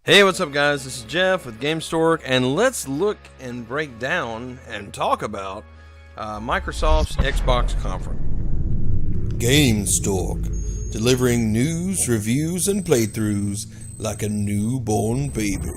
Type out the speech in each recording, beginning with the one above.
Hey, what's up guys? This is Jeff with Gamestork, and let's look and break down and talk about Microsoft's Xbox conference. Gamestork, delivering news, reviews, and playthroughs like a newborn baby.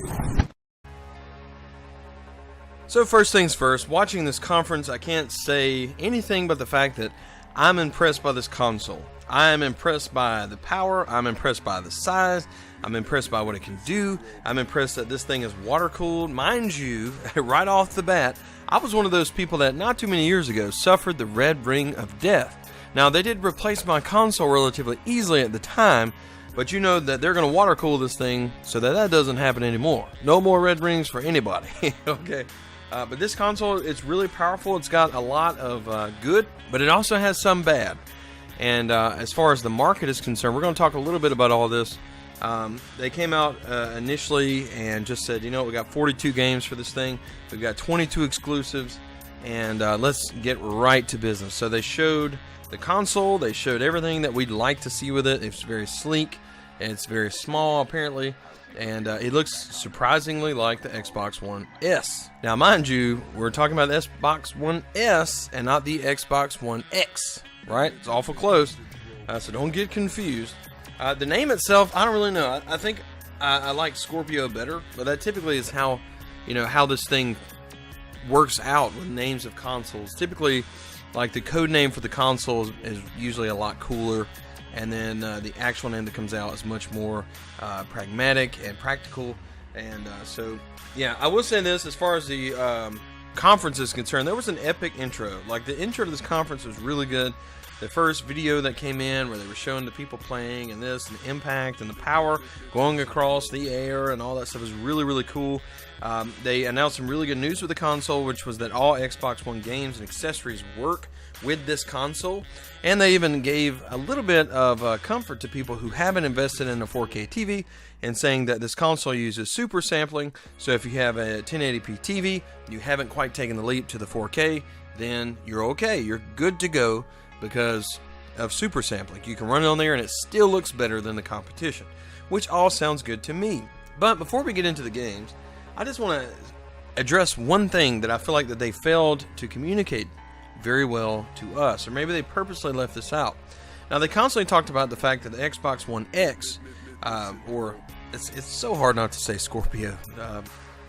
So first things first, watching this conference, I can't say anything but the fact that I'm impressed by this console. I am impressed by the power, I'm impressed by the size, I'm impressed by what it can do, I'm impressed that this thing is water cooled. Mind you, right off the bat, I was one of those people that not too many years ago suffered the red ring of death. Now they did replace my console relatively easily at the time, but you know that they're going to water cool this thing so that doesn't happen anymore. No more red rings for anybody. Okay. But this console, it's really powerful. It's got a lot of good, but it also has some bad. And as far as the market is concerned, we're going to talk a little bit about all this. They came out initially and just said, you know, we got 42 games for this thing. We've got 22 exclusives, and let's get right to business. So they showed the console. They showed everything that we'd like to see with it. It's very sleek. It's very small, apparently. And it looks surprisingly like the Xbox One S. Now, mind you, we're talking about the Xbox One S and not the Xbox One X, right? It's awful close, so don't get confused. The name itself, I don't really know. I think I like Scorpio better, but that typically is how, you know, how this thing works out with names of consoles. Typically, like the code name for the console is usually a lot cooler. And then the actual name that comes out is much more pragmatic and practical. And so, yeah, I will say this, as far as the conference is concerned, there was an epic intro. Like, the intro to this conference was really good. The first video that came in where they were showing the people playing and this, and the impact and the power going across the air and all that stuff was really, really cool. They announced some really good news with the console, which was that all Xbox One games and accessories work with this console. And they even gave a little bit of comfort to people who haven't invested in a 4K TV, and saying that this console uses super sampling. So if you have a 1080p TV, you haven't quite taken the leap to the 4K, then you're okay. You're good to go because of super sampling. You can run it on there and it still looks better than the competition, which all sounds good to me. But before we get into the games, I just want to address one thing that I feel like that they failed to communicate very well to us, or maybe they purposely left this out. Now, they constantly talked about the fact that the Xbox One X, or it's so hard not to say Scorpio,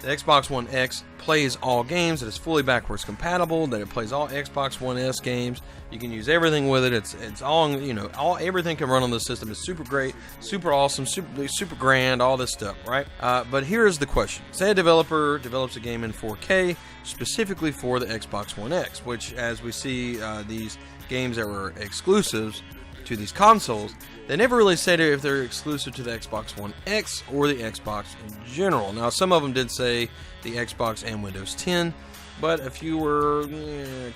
the Xbox One X plays all games, that it's fully backwards compatible, that it plays all Xbox One S games. You can use everything with it. It's all, you know, everything can run on the system. It's super great, super awesome, super grand, all this stuff, right? But here's the question. Say a developer develops a game in 4K specifically for the Xbox One X, which, as we see these games that were exclusives to these consoles, they never really said if they're exclusive to the Xbox One X or the Xbox in general. Now, some of them did say the Xbox and Windows 10, but a few were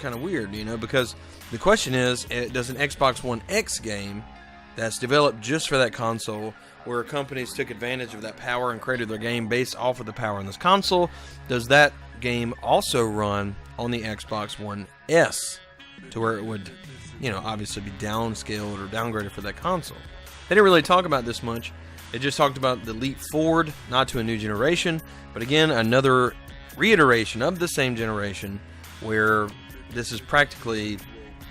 kind of weird, you know, because the question is, does an Xbox One X game that's developed just for that console, where companies took advantage of that power and created their game based off of the power in this console, does that game also run on the Xbox One S, to where it would, you know, obviously be downscaled or downgraded for that console? They didn't really talk about this much. They just talked about the leap forward, not to a new generation, but again, another reiteration of the same generation, where this is practically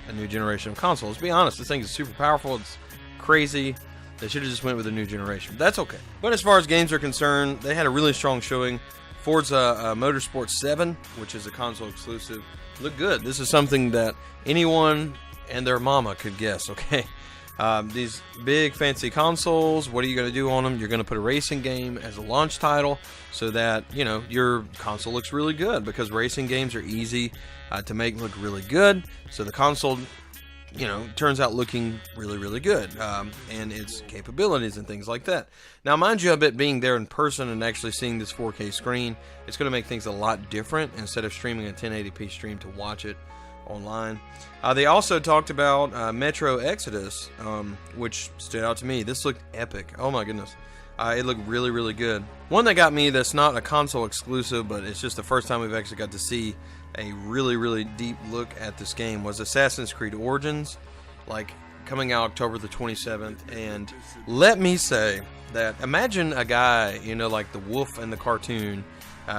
a new generation of consoles. To be honest, this thing is super powerful. It's crazy. They should have just went with a new generation. That's okay. But as far as games are concerned, they had a really strong showing. Forza Motorsport 7, which is a console exclusive, looked good. This is something that anyone and their mama could guess, okay? These big fancy consoles, what are you going to do on them? You're going to put a racing game as a launch title so that, you know, your console looks really good, because racing games are easy to make look really good. So the console, you know, turns out looking really, really good, and its capabilities and things like that. Now, mind you, I bet being there in person and actually seeing this 4K screen, it's going to make things a lot different instead of streaming a 1080p stream to watch it online. They also talked about Metro Exodus, which stood out to me. This looked epic. Oh my goodness. It looked really, really good. One that got me, that's not a console exclusive, but it's just the first time we've actually got to see a really, really deep look at this game, was Assassin's Creed Origins, like coming out October the 27th. And let me say, that imagine a guy, you know, like the wolf in the cartoon,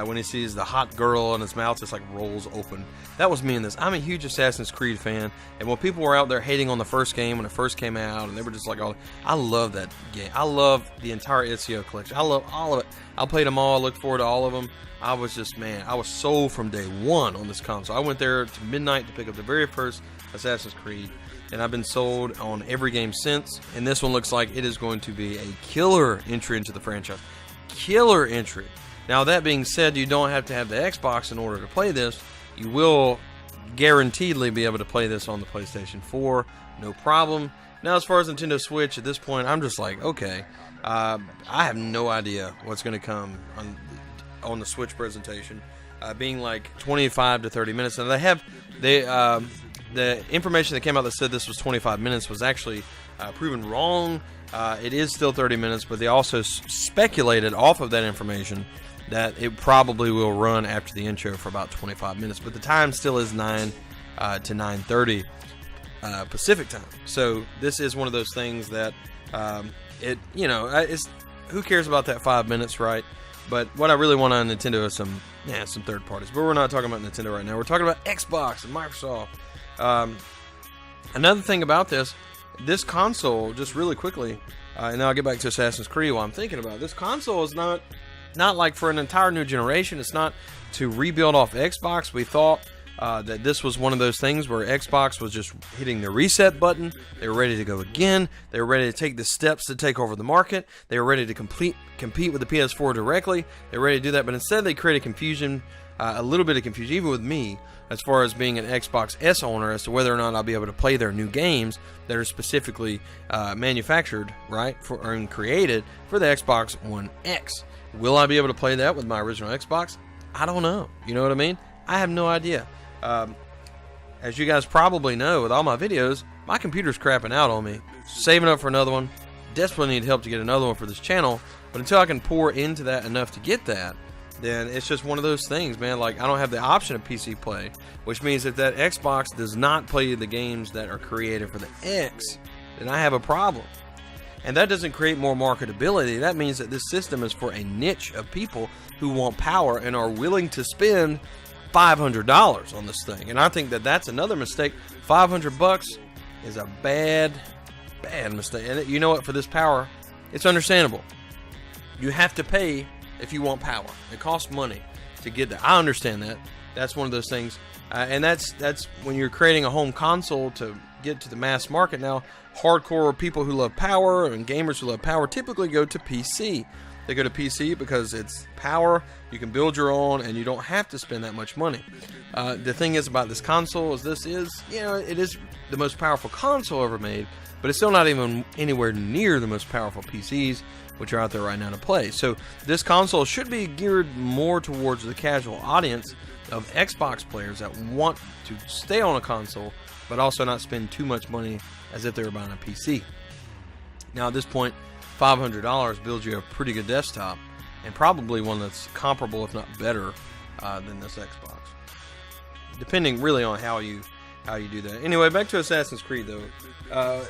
when he sees the hot girl and his mouth just like rolls open. That was me in this. I'm a huge Assassin's Creed fan, and when people were out there hating on the first game when it first came out, and they were just like, "Oh, I love that game. I love the entire Ezio collection. I love all of it. I played them all. I look forward to all of them." I was just, man, I was sold from day one on this console. I went there to midnight to pick up the very first Assassin's Creed, and I've been sold on every game since. And this one looks like it is going to be a killer entry into the franchise. Killer entry. Now, that being said, you don't have to have the Xbox in order to play this. You will guaranteedly be able to play this on the PlayStation 4, no problem. Now, as far as Nintendo Switch, at this point, I'm just like, okay, I have no idea what's going to come on the Switch presentation, being like 25 to 30 minutes. And the information that came out that said this was 25 minutes was actually proven wrong. It is still 30 minutes, but they also speculated off of that information that it probably will run after the intro for about 25 minutes. But the time still is 9 to 9:30 Pacific time. So this is one of those things that who cares about that 5 minutes, right? But what I really want on Nintendo is some third parties. But we're not talking about Nintendo right now. We're talking about Xbox and Microsoft. Another thing about this console, just really quickly, and then I'll get back to Assassin's Creed while I'm thinking about it. This console is not like for an entire new generation. It's not to rebuild off Xbox. We thought that this was one of those things where Xbox was just hitting the reset button. They were ready to go again. They were ready to take the steps to take over the market. They were ready to compete with the PS4 directly. They were ready to do that, but instead they created confusion, a little bit of confusion, even with me, as far as being an Xbox S owner, as to whether or not I'll be able to play their new games that are specifically manufactured, right, and created for the Xbox One X. Will I be able to play that with my original Xbox? I don't know. You know what I mean? I have no idea. As you guys probably know, with all my videos, my computer's crapping out on me. Saving up for another one. Desperately need help to get another one for this channel. But until I can pour into that enough to get that, then it's just one of those things, man. Like, I don't have the option of PC play, which means if that Xbox does not play the games that are created for the X, then I have a problem. And that doesn't create more marketability. That means that this system is for a niche of people who want power and are willing to spend $500 on this thing. And I think that that's another mistake. $500 is a bad mistake. And you know what? For this power, it's understandable. You have to pay if you want power. It costs money to get that. I understand that. That's one of those things. And that's when you're creating a home console to get to the mass market. Now, hardcore people who love power and gamers who love power typically go to PC. They go to PC because it's power, you can build your own, and you don't have to spend that much money. The thing is about this console is it is the most powerful console ever made, but it's still not even anywhere near the most powerful PCs, which are out there right now to play. So this console should be geared more towards the casual audience of Xbox players that want to stay on a console, but also not spend too much money as if they were buying a PC. Now at this point, $500 builds you a pretty good desktop, and probably one that's comparable, if not better, than this Xbox. Depending really on how you do that. Anyway, back to Assassin's Creed though.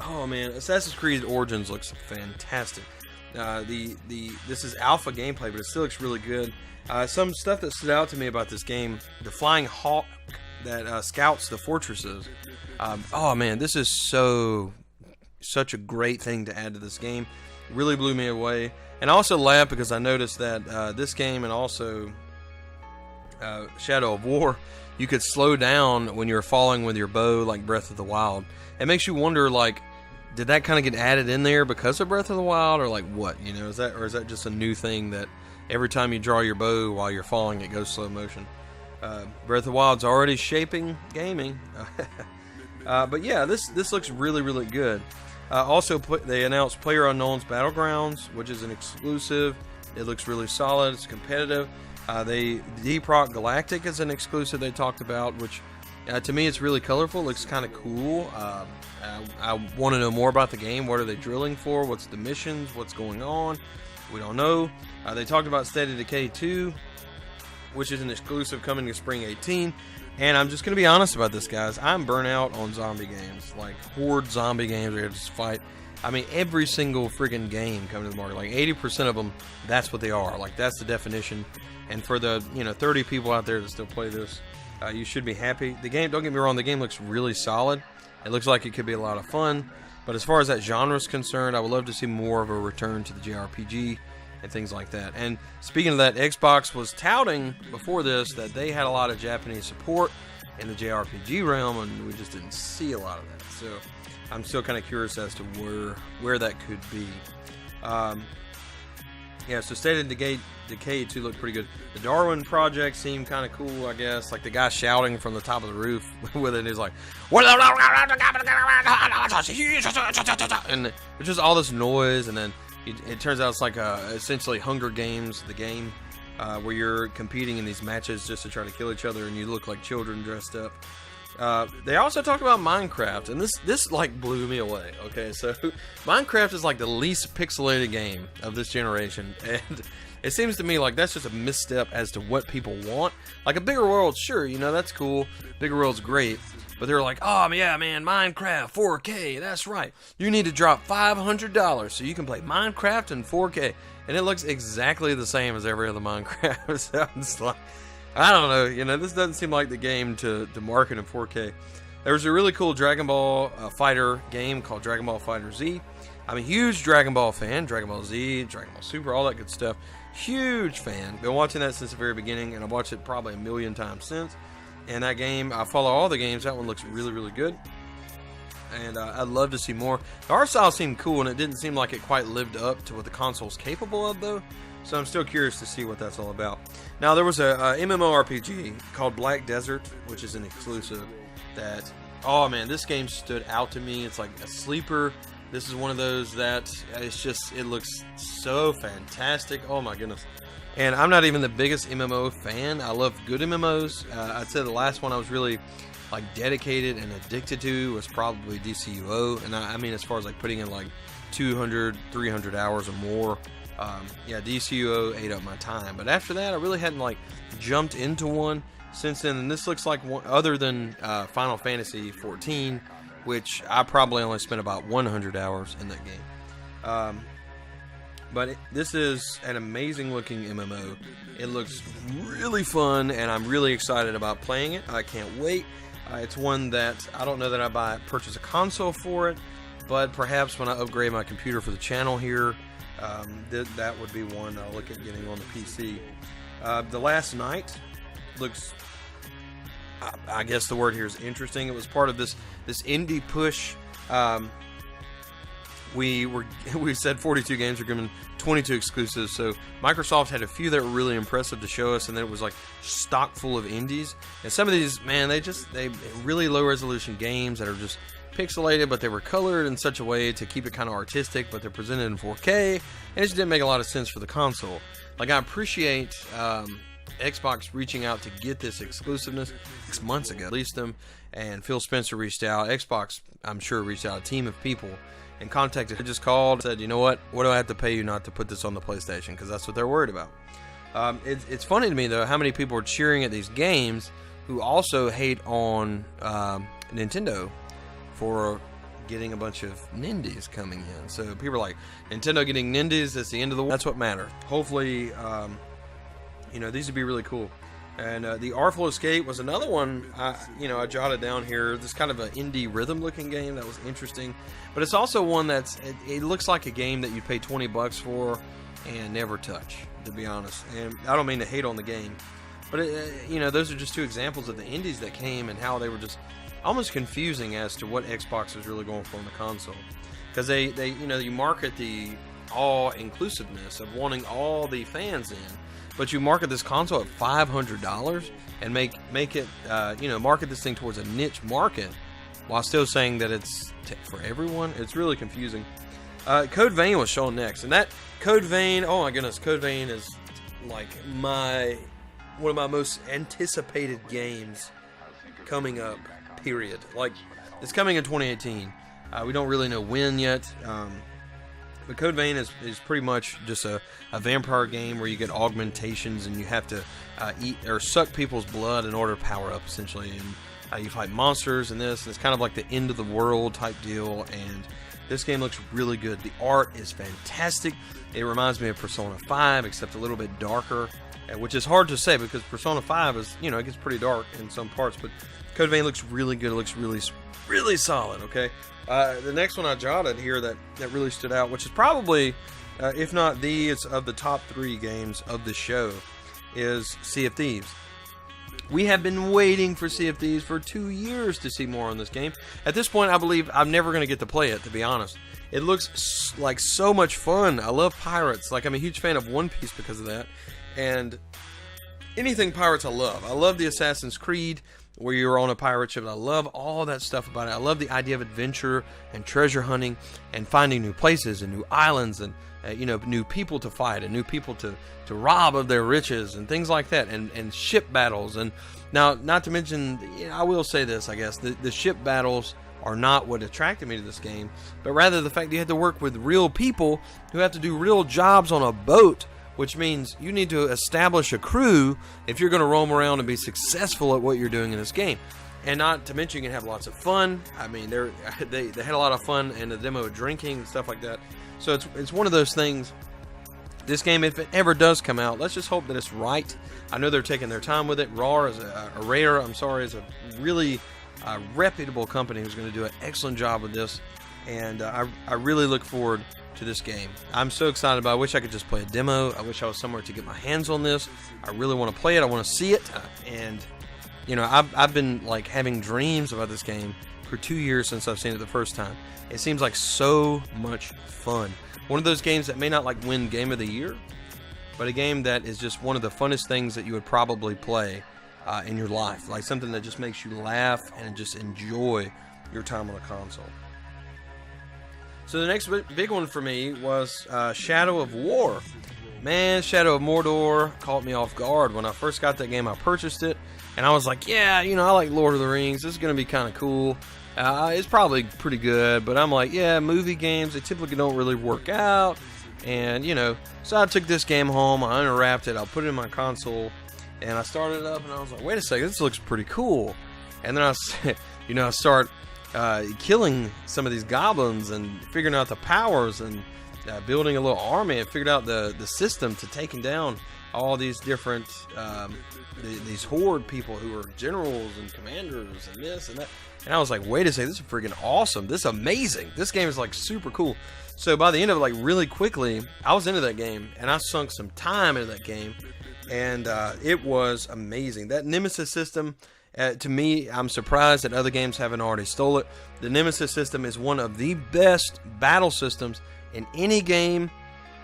Oh man, Assassin's Creed Origins looks fantastic. This is alpha gameplay, but it still looks really good. Some stuff that stood out to me about this game: the flying hawk that scouts the fortresses. Oh man, this is such a great thing to add to this game. Really blew me away. And I also laughed because I noticed that this game and also Shadow of War, you could slow down when you're falling with your bow, like Breath of the Wild. It makes you wonder, like, did that kind of get added in there because of Breath of the Wild, or like what? You know, is that just a new thing that every time you draw your bow while you're falling, it goes slow motion? Breath of the Wild's already shaping gaming. But yeah, this looks really, really good. Also, they announced PlayerUnknown's Battlegrounds, which is an exclusive. It looks really solid. It's competitive. Deep Rock Galactic is an exclusive they talked about, which to me it's really colorful. It looks kind of cool. I want to know more about the game. What are they drilling for? What's the missions? What's going on? We don't know. They talked about State of Decay 2, which is an exclusive coming to spring 18. And I'm just going to be honest about this, guys. I'm burnt out on zombie games, like horde zombie games where you just fight. I mean, every single friggin' game coming to the market, like 80% of them, that's what they are. Like, that's the definition. And for the 30 people out there that still play this, you should be happy. The game, don't get me wrong, the game looks really solid. It looks like it could be a lot of fun. But as far as that genre is concerned, I would love to see more of a return to the JRPG and things like that. And speaking of that, Xbox was touting before this that they had a lot of Japanese support in the JRPG realm, and we just didn't see a lot of that. So I'm still kind of curious as to where that could be. Yeah, so State of Decay 2 looked pretty good. The Darwin Project seemed kind of cool, I guess. Like the guy shouting from the top of the roof with it. He's like, and it's just all this noise, and then it turns out it's like essentially Hunger Games, the game, where you're competing in these matches just to try to kill each other, and you look like children dressed up. They also talked about Minecraft, and this like blew me away. Okay, so Minecraft is like the least pixelated game of this generation, and it seems to me like that's just a misstep as to what people want. Like a bigger world, sure, that's cool. Bigger world's great, but they're like, oh yeah, man, Minecraft 4K. That's right. You need to drop $500 so you can play Minecraft in 4K, and it looks exactly the same as every other Minecraft. So I'm just like, I don't know, this doesn't seem like the game to market in 4K. There was a really cool Dragon Ball fighter game called Dragon Ball Fighter Z. I'm a huge Dragon Ball fan, Dragon Ball Z, Dragon Ball Super, all that good stuff. Huge fan. Been watching that since the very beginning, and I've watched it probably a million times since. And that game, I follow all the games. That one looks really, really good. And I'd love to see more. The art style seemed cool, and it didn't seem like it quite lived up to what the console's capable of, though. So I'm still curious to see what that's all about. Now, there was a MMORPG called Black Desert, which is an exclusive that, oh man, this game stood out to me. It's like a sleeper. This is one of those that it looks so fantastic. Oh my goodness. And I'm not even the biggest MMO fan. I love good MMOs. I'd say the last one I was really like dedicated and addicted to was probably DCUO. And I mean, as far as like putting in like 200, 300 hours or more. Yeah, DCUO ate up my time, but after that I really hadn't like jumped into one since then, and this looks like one other than Final Fantasy 14, which I probably only spent about 100 hours in that game. But this is an amazing looking MMO. It looks really fun, and I'm really excited about playing it. I can't wait. It's one that I don't know that I purchase a console for it, but perhaps when I upgrade my computer for the channel here, that would be one I'll look at getting on the PC. The Last Night looks, I guess the word here is interesting. It was part of this indie push. We said 42 games were given, 22 exclusives. So Microsoft had a few that were really impressive to show us, and then it was like stock full of indies. And some of these, man, they really low resolution games that are just pixelated, but they were colored in such a way to keep it kind of artistic, but they're presented in 4K, and it just didn't make a lot of sense for the console. Like, I appreciate Xbox reaching out to get this exclusiveness. 6 months ago, released them, and Phil Spencer reached out. Xbox, I'm sure, reached out, a team of people, and contacted. Just called, said, you know what do I have to pay you not to put this on the PlayStation? Because that's what they're worried about. It's funny to me, though, how many people are cheering at these games who also hate on Nintendo for getting a bunch of Nindies coming in. So people are like, Nintendo getting Nindies, that's the end of the world. That's what matters. Hopefully, these would be really cool. And The Artful Escape was another one I jotted down here. This kind of an indie rhythm looking game that was interesting. But it's also one it looks like a game that you'd pay $20 for and never touch, to be honest. And I don't mean to hate on the game, but those are just two examples of the indies that came and how they were just almost confusing as to what Xbox was really going for on the console, because you market the all-inclusiveness of wanting all the fans in, but you market this console at $500 and make it market this thing towards a niche market while still saying that it's for everyone. It's really confusing. Code Vein was shown next, and that Code Vein, oh my goodness, Code Vein is like one of my most anticipated games coming up. Period. Like, it's coming in 2018. We don't really know when yet. But Code Vein is pretty much just a vampire game where you get augmentations and you have to eat or suck people's blood in order to power up, essentially. And you fight monsters in this. And it's kind of like the end of the world type deal. And This game looks really good. The art is fantastic. It reminds me of Persona 5, except a little bit darker, which is hard to say because Persona 5 is, you know, it gets pretty dark in some parts, but Code Vein looks really good. It looks really solid, okay? The next one I jotted here that really stood out, which is probably, if not it's of the top 3 games of the show, is Sea of Thieves. We have been waiting for Sea of Thieves for 2 years to see more on this game. At this point, I believe I'm never going to get to play it, to be honest. It looks like so much fun. I love pirates. Like, I'm a huge fan of One Piece because of that. And anything pirates I love. I love the Assassin's Creed, where you're on a pirate ship. I love all that stuff about it. I love the idea of adventure and treasure hunting and finding new places and new islands and you know, new people to fight and new people to rob of their riches and things like that, and ship battles. And now, not to mention, you know, I will say this, I guess, the ship battles are not what attracted me to this game, but rather the fact that you have to work with real people who have to do real jobs on a boat, which means you need to establish a crew if you're going to roam around and be successful at what you're doing in this game. And not to mention, you can have lots of fun. I mean, they had a lot of fun in the demo of drinking and stuff like that. So it's one of those things. This game, if it ever does come out, let's just hope that it's right. I know they're taking their time with it. Rare is a really reputable company who's going to do an excellent job with this. And I really look forward to this game. I'm so excited about it. I wish I could just play a demo. I wish I was somewhere to get my hands on this. I really want to play it. I want to see it. And, you know, I've been like having dreams about this game for 2 years since I've seen it the first time. It seems like so much fun. One of those games that may not like win Game of the Year, but a game that is just one of the funnest things that you would probably play in your life. Like something that just makes you laugh and just enjoy your time on a console. So the next big one for me was Shadow of War. Man, Shadow of Mordor caught me off guard. When I first got that game, I purchased it, and I was like, yeah, you know, I like Lord of the Rings. This is going to be kind of cool. It's probably pretty good, but I'm like, yeah, movie games, they typically don't really work out. And, you know, so I took this game home, I unwrapped it, I put it in my console, and I started it up, and I was like, wait a second, this looks pretty cool. And then I start killing some of these goblins and figuring out the powers and building a little army, and figured out the system to taking down all these different these horde people who are generals and commanders and this and that. And I was like, wait a second, this is freaking awesome. This is amazing. This game is like super cool. So by the end of it, like really quickly, I was into that game, and I sunk some time into that game, and it was amazing. That Nemesis system, to me, I'm surprised that other games haven't already stole it. The Nemesis system is one of the best battle systems in any game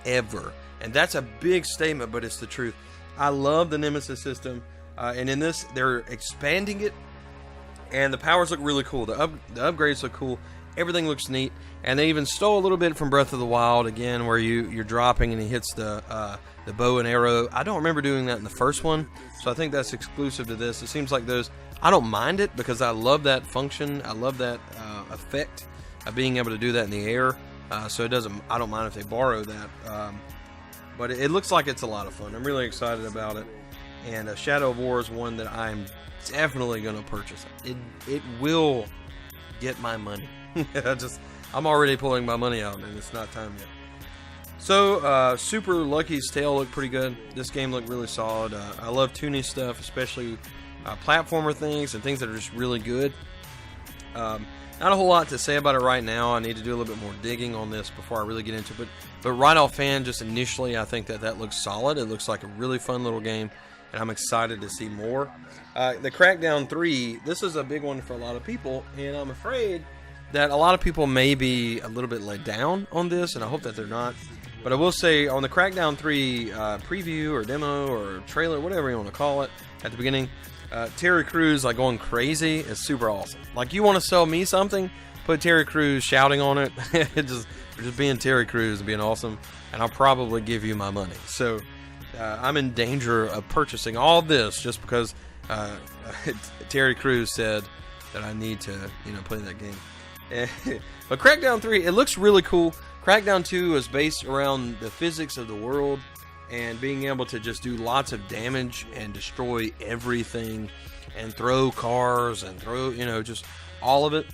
ever. And that's a big statement, but it's the truth. I love the Nemesis system, and in this, they're expanding it, and the powers look really cool. The upgrades look cool. Everything looks neat, and they even stole a little bit from Breath of the Wild, again, where you're dropping and he hits the bow and arrow. I don't remember doing that in the first one, so I think that's exclusive to this. It seems like those, I don't mind it because I love that function. I love that effect of being able to do that in the air. So I don't mind if they borrow that. But it looks like it's a lot of fun. I'm really excited about it. And Shadow of War is one that I'm definitely going to purchase. It will get my money. I'm already pulling my money out, and it's not time yet. So, Super Lucky's Tale looked pretty good. This game looked really solid. I love tuning stuff, especially platformer things and things that are just really good. Not a whole lot to say about it right now. I need to do a little bit more digging on this before I really get into it. But right offhand, just initially, I think that looks solid. It looks like a really fun little game, and I'm excited to see more. The Crackdown 3, this is a big one for a lot of people, and I'm afraid that a lot of people may be a little bit let down on this, and I hope that they're not. But I will say, on the Crackdown 3 preview or demo or trailer, whatever you want to call it, at the beginning, Terry Crews like going crazy is super awesome. Like, you want to sell me something, put Terry Crews shouting on it. just being Terry Crews and being awesome, and I'll probably give you my money. So I'm in danger of purchasing all this just because Terry Crews said that I need to, play that game. But Crackdown 3, it looks really cool. Crackdown 2 is based around the physics of the world and being able to just do lots of damage and destroy everything and throw cars and throw, just all of it.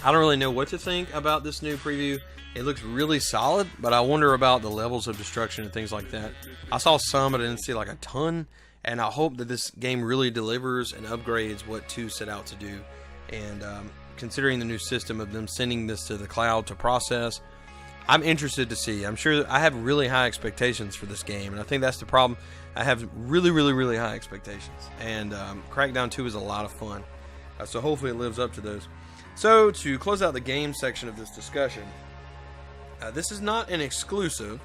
I don't really know what to think about this new preview. It looks really solid, but I wonder about the levels of destruction and things like that. I saw some, but I didn't see like a ton, and I hope that this game really delivers and upgrades what 2 set out to do. And considering the new system of them sending this to the cloud to process, I'm interested to see. I'm sure I have really high expectations for this game, and I think that's the problem. I have really, really, really high expectations, and Crackdown 2 is a lot of fun. So hopefully it lives up to those. So to close out the game section of this discussion, this is not an exclusive,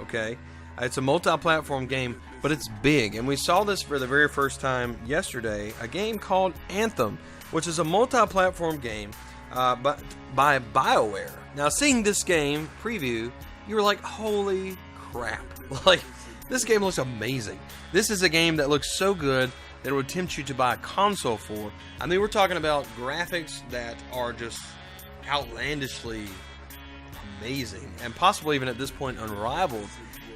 okay? It's a multi-platform game, but it's big, and we saw this for the very first time yesterday, a game called Anthem, which is a multi-platform game by BioWare. Now, seeing this game preview, you were like, holy crap. Like, this game looks amazing. This is a game that looks so good that it would tempt you to buy a console for. I mean, we're talking about graphics that are just outlandishly amazing, and possibly even at this point unrivaled.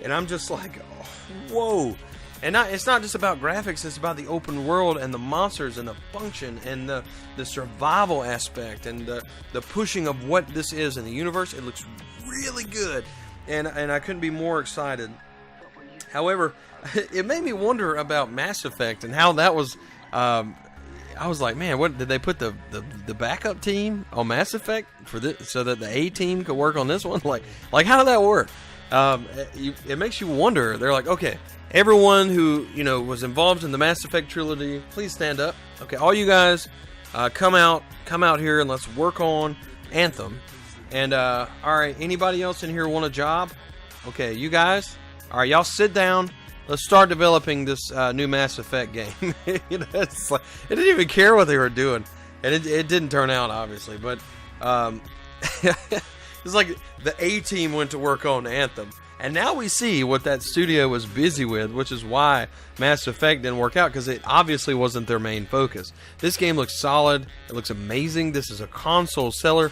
And I'm just like, oh, whoa. And it's not just about graphics, it's about the open world and the monsters and the function and the survival aspect and the pushing of what this is in the universe. It looks really good, and I couldn't be more excited. However, it made me wonder about Mass Effect and how that was. I was like, man, what did they put the backup team on Mass Effect for this so that the A team could work on this one? Like how did that work? It makes you wonder. They're like, okay, everyone who was involved in the Mass Effect trilogy, please stand up. Okay, all you guys, come out here and let's work on Anthem. And all right, anybody else in here want a job? Okay, you guys, all right, y'all sit down. Let's start developing this new Mass Effect game. It's like, it didn't even care what they were doing, and it didn't turn out, obviously. But it's like the A team went to work on Anthem, and now we see what that studio was busy with, which is why Mass Effect didn't work out, because it obviously wasn't their main focus. This game looks solid. It looks amazing. This is a console seller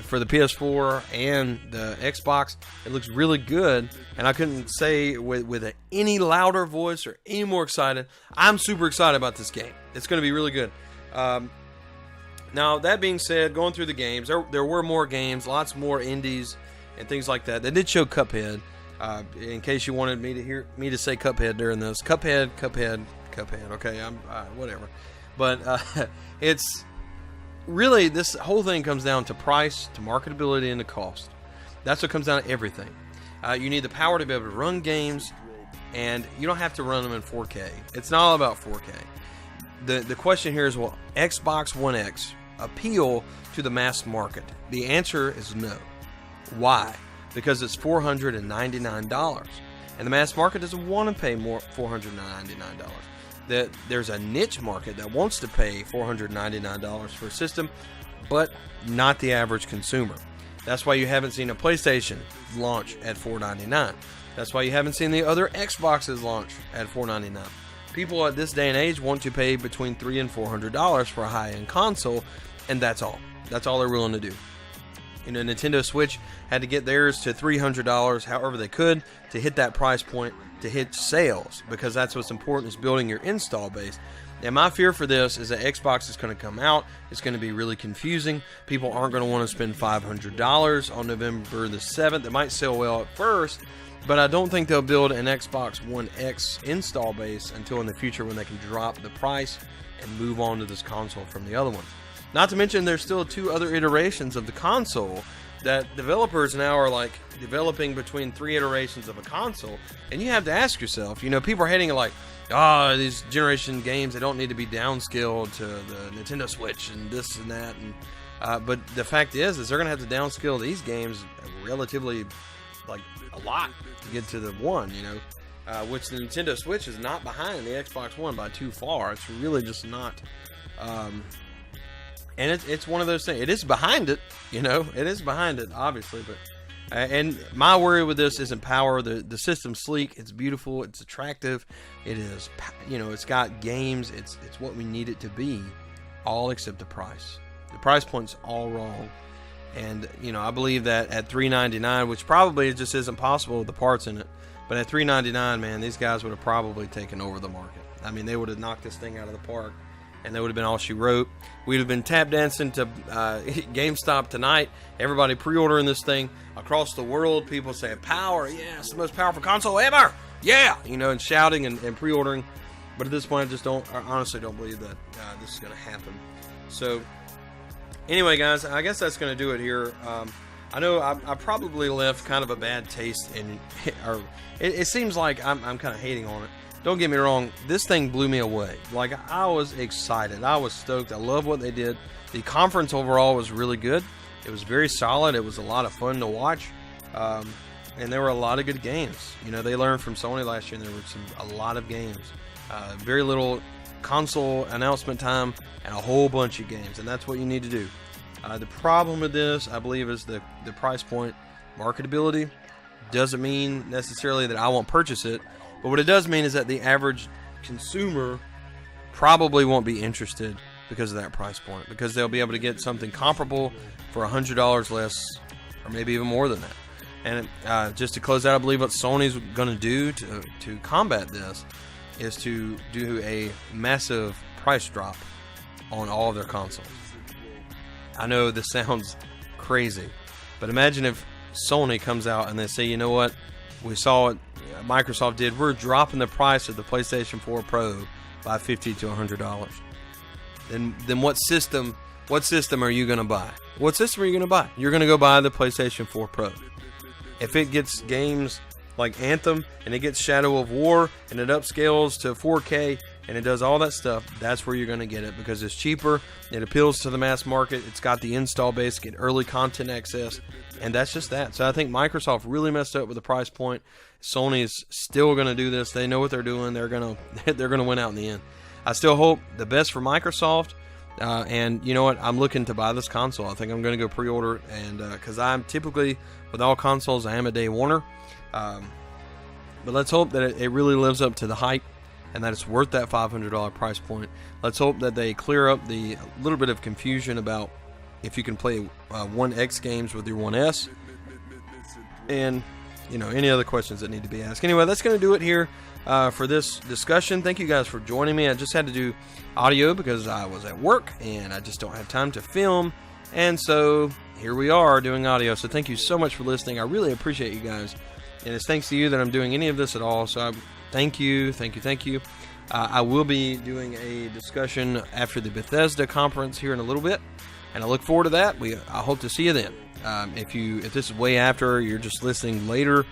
for the PS4 and the Xbox. It looks really good, and I couldn't say with any louder voice or any more excited. I'm super excited about this game. It's going to be really good. Now, that being said, going through the games, there were more games, lots more indies and things like that. They did show Cuphead, in case you wanted me to hear me to say Cuphead during this. Cuphead. Okay, I'm whatever. But it's really, this whole thing comes down to price, to marketability, and to cost. That's what comes down to everything. You need the power to be able to run games, and you don't have to run them in 4K. It's not all about 4K. The question here is, will Xbox One X appeal to the mass market? The answer is no. Why? Because it's $499, and the mass market doesn't want to pay more $499. There's a niche market that wants to pay $499 for a system, but not the average consumer. That's why you haven't seen a PlayStation launch at $499. That's why you haven't seen the other Xboxes launch at $499. People at this day and age want to pay between $300 and $400 for a high-end console, and that's all. That's all they're willing to do. Nintendo Switch had to get theirs to $300 however they could to hit that price point, to hit sales, because that's what's important, is building your install base. And my fear for this is that Xbox is going to come out. It's going to be really confusing. People aren't going to want to spend $500 on November the 7th. It might sell well at first, but I don't think they'll build an Xbox One X install base until in the future, when they can drop the price and move on to this console from the other ones. Not to mention, there's still 2 other iterations of the console that developers now are like developing between 3 iterations of a console. And you have to ask yourself, people are hating it like, these generation games, they don't need to be downscaled to the Nintendo Switch and this and that. And but the fact is they're going to have to downscale these games relatively, like, a lot to get to the one, which the Nintendo Switch is not behind the Xbox One by too far. It's really just not. And it's one of those things. It is behind it, It is behind it, obviously. But and my worry with this isn't power. The system's sleek. It's beautiful. It's attractive. It is, it's got games. It's what we need it to be, all except the price. The price point's all wrong. And, I believe that at $399, which probably just isn't possible with the parts in it, but at $399, man, these guys would have probably taken over the market. I mean, they would have knocked this thing out of the park. and that would have been all she wrote. We'd have been tap dancing to GameStop tonight. Everybody pre-ordering this thing across the world. People saying, "Power, yeah, it's the most powerful console ever, yeah," and shouting and pre-ordering. But at this point, I honestly don't believe that this is going to happen. So, anyway, guys, I guess that's going to do it here. I know I probably left kind of a bad taste in, or it seems like I'm kind of hating on it. Don't get me wrong, this thing blew me away. Like, I was excited. I was stoked. I love what they did. The conference overall was really good. It was very solid. It was a lot of fun to watch. And there were a lot of good games. They learned from Sony last year, and there were a lot of games. Very little console announcement time and a whole bunch of games, and that's what you need to do. The problem with this, I believe, is the price point. Marketability doesn't mean necessarily that I won't purchase it, but what it does mean is that the average consumer probably won't be interested because of that price point, because they'll be able to get something comparable for $100 less, or maybe even more than that. And just to close out, I believe what Sony's going to do to combat this is to do a massive price drop on all of their consoles. I know this sounds crazy, but imagine if Sony comes out and they say, "You know what? We saw what Microsoft did. We're dropping the price of the PlayStation 4 Pro by $50 to $100." Then what system are you going to buy? What system are you going to buy? You're going to go buy the PlayStation 4 Pro. If it gets games like Anthem, and it gets Shadow of War, and it upscales to 4K, and it does all that stuff, that's where you're going to get it, because it's cheaper, it appeals to the mass market, it's got the install base, get early content access, and that's just that. So I think Microsoft really messed up with the price point. Sony's still going to do this. They know what they're doing. They're going to win out in the end. I still hope the best for Microsoft, and you know what? I'm looking to buy this console. I think I'm going to go pre-order, and because I'm typically, with all consoles, I am a day oneer. But let's hope that it really lives up to the hype, and that it's worth that $500 price point. Let's hope that they clear up the little bit of confusion about if you can play One X games with your One S, and any other questions that need to be asked. Anyway, that's going to do it here for this discussion. Thank you guys for joining me. I just had to do audio because I was at work and I just don't have time to film, and so here we are doing audio. So thank you so much for listening. I really appreciate you guys. And it's thanks to you that I'm doing any of this at all. So thank you. I will be doing a discussion after the Bethesda conference here in a little bit, and I look forward to that. I hope to see you then. If this is way after, you're just listening later,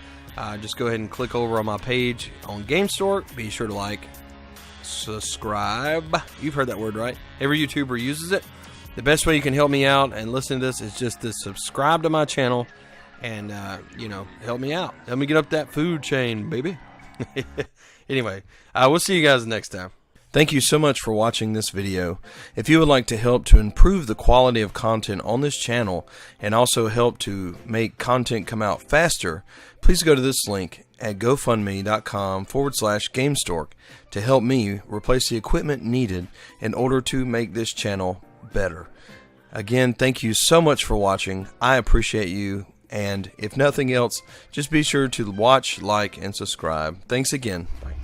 just go ahead and click over on my page on Gamestork. Be sure to subscribe. You've heard that word, right? Every YouTuber uses it. The best way you can help me out and listen to this is just to subscribe to my channel. And, help me out. Help me get up that food chain, baby. Anyway, we'll see you guys next time. Thank you so much for watching this video. If you would like to help to improve the quality of content on this channel and also help to make content come out faster, please go to this link at gofundme.com/Gamestork to help me replace the equipment needed in order to make this channel better. Again, thank you so much for watching. I appreciate you. And if nothing else, just be sure to watch, like, and subscribe. Thanks again. Bye.